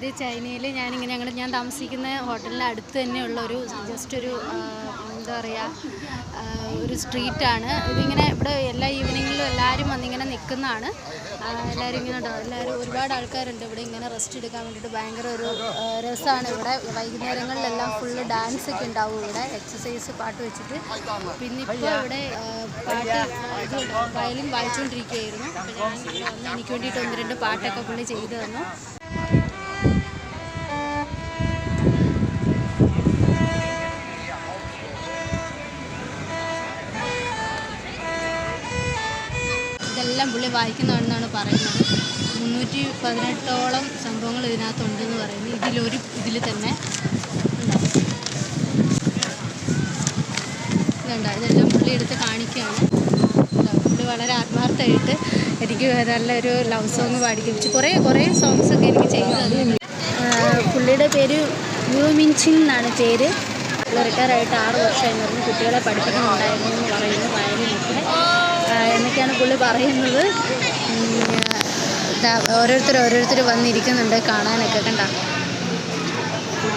ഇത് ചൈനയിൽ ഞാൻ താമസിക്കുന്ന ഹോട്ടലിൻ്റെ അടുത്ത് തന്നെയുള്ള ഒരു ജസ്റ്റ് ഒരു എന്താ പറയുക ഒരു സ്ട്രീറ്റാണ്. ഇതിങ്ങനെ ഇവിടെ എല്ലാ ഈവനിങ്ങിലും എല്ലാവരും വന്നിങ്ങനെ നിൽക്കുന്നതാണ്. എല്ലാവരും ഒരുപാട് ആൾക്കാരുണ്ട് ഇവിടെ ഇങ്ങനെ റെസ്റ്റ് എടുക്കാൻ വേണ്ടിയിട്ട്. ഭയങ്കര ഒരു രസമാണ് ഇവിടെ. വൈകുന്നേരങ്ങളിലെല്ലാം ഫുള്ള് ഡാൻസൊക്കെ ഉണ്ടാവും ഇവിടെ, എക്സസൈസ് പാട്ട് വെച്ചിട്ട്. പിന്നെ ഇപ്പോൾ ഇവിടെ പാട്ട് വയലിൻ വായിച്ചുകൊണ്ടിരിക്കുകയായിരുന്നു. അപ്പോൾ ഞാൻ വന്ന് എനിക്ക് വേണ്ടിയിട്ട് 1-2 പാട്ടൊക്കെ പുള്ളി ചെയ്തു തന്നു. ഇതെല്ലാം പുള്ളി വായിക്കുന്നതാണെന്നാണ് പറയുന്നത്. 318ഓളം സംഭവങ്ങൾ ഇതിനകത്തുണ്ടെന്ന് പറയുന്നു. ഇതിൽ തന്നെ ഇതെല്ലാം പുള്ളി എടുത്ത് കാണിക്കുകയാണ്. പുള്ളി വളരെ ആത്മാർത്ഥമായിട്ട് എനിക്ക് നല്ലൊരു ലവ് സോങ് പാടിപ്പിച്ചു. കുറേ സോങ്സൊക്കെ എനിക്ക് ചെയ്തു തന്നു. പുള്ളിയുടെ പേര് യു മിൻചിങ് എന്നാണ് പേര്. റിട്ടയറായിട്ട് 6 വർഷമായി പറഞ്ഞു. കുട്ടികളെ പഠിപ്പിക്കുന്നുണ്ടായിരുന്നു എന്ന് പറയുന്നു വയലിനൊക്കെ എന്നൊക്കെയാണ് പുള്ളി പറയുന്നത്. ഓരോരുത്തർ വന്നിരിക്കുന്നുണ്ട് കാണാനൊക്കെ. കണ്ട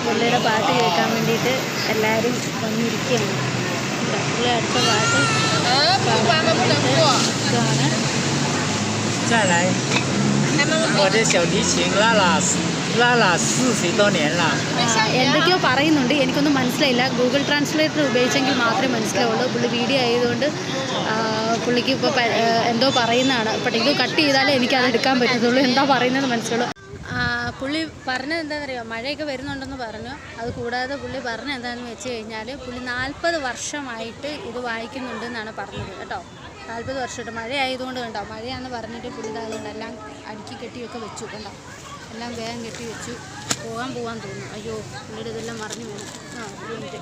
പുള്ളിയുടെ പാട്ട് കേൾക്കാൻ വേണ്ടിയിട്ട് എല്ലാവരും വന്നിരിക്കുകയാണ്. പുള്ളി അടുത്ത പാട്ട് എന്തൊക്കെയോ പറയുന്നുണ്ട്, എനിക്കൊന്നും മനസ്സിലായില്ല. ഗൂഗിൾ ട്രാൻസ്ലേറ്റർ ഉപയോഗിച്ചെങ്കിൽ മാത്രമേ മനസ്സിലാവുള്ളൂ. പുള്ളി വീഡിയോ ആയതുകൊണ്ട് പുള്ളിക്ക് ഇപ്പോൾ എന്തോ പറയുന്നതാണ്. പക്ഷേ ഇത് കട്ട് ചെയ്താലേ എനിക്കത് എടുക്കാൻ പറ്റത്തുള്ളൂ. എന്താ പറയുന്നത് മനസ്സിലുള്ളൂ. പുള്ളി പറഞ്ഞത് എന്താണെന്നറിയാമോ, മഴയൊക്കെ വരുന്നുണ്ടെന്ന് പറഞ്ഞു. അത് കൂടാതെ പുള്ളി പറഞ്ഞത് എന്താണെന്ന് വെച്ച് കഴിഞ്ഞാൽ പുള്ളി 40 വർഷമായിട്ട് ഇത് വായിക്കുന്നുണ്ടെന്നാണ് പറഞ്ഞത് കേട്ടോ. 40 വർഷമായിട്ട് മഴയായതുകൊണ്ട് കണ്ടോ, മഴയാണെന്ന് പറഞ്ഞിട്ട് പുള്ളി ഇതായതുകൊണ്ട് എല്ലാം അടുക്കി കെട്ടിയൊക്കെ വെച്ചു. കണ്ടോ, എല്ലാം വേഗം കെട്ടി വെച്ചു. പോകാൻ തോന്നുന്നു. അയ്യോ, പുള്ളിയുടെ ഇതെല്ലാം മറിഞ്ഞു വീണു. ഒരു മിനിറ്റ്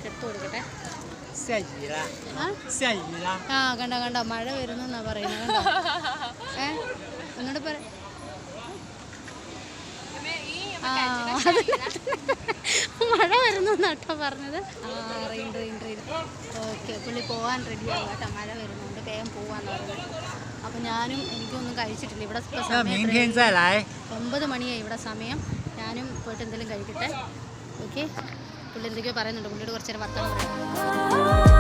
എടുത്തു കൊടുക്കട്ടെ. കണ്ട മഴ വരുന്നു എന്നാ പറയുന്നത്. കണ്ടോ എന്നോട് മഴ വരുന്നു എന്നാട്ടോ പറഞ്ഞത്. റെയിൻ. ഓക്കെ, പുള്ളി പോകാൻ റെഡിയാകും കേട്ടോ. മഴ വരുന്നുണ്ട്, വേഗം പോവാന്ന് പറഞ്ഞത്. അപ്പം എനിക്കൊന്നും കഴിച്ചിട്ടില്ല. ഇവിടെ സമയം 9 മണിയായി ഇവിടെ സമയം. ഞാനും പോയിട്ട് എന്തെങ്കിലും കഴിക്കട്ടെ. ഓക്കെ, പുള്ളി എന്തൊക്കെയോ പറയുന്നുണ്ട്. പുള്ളിയോട് കുറച്ച് നേരം വർത്തമാനം പറയാം.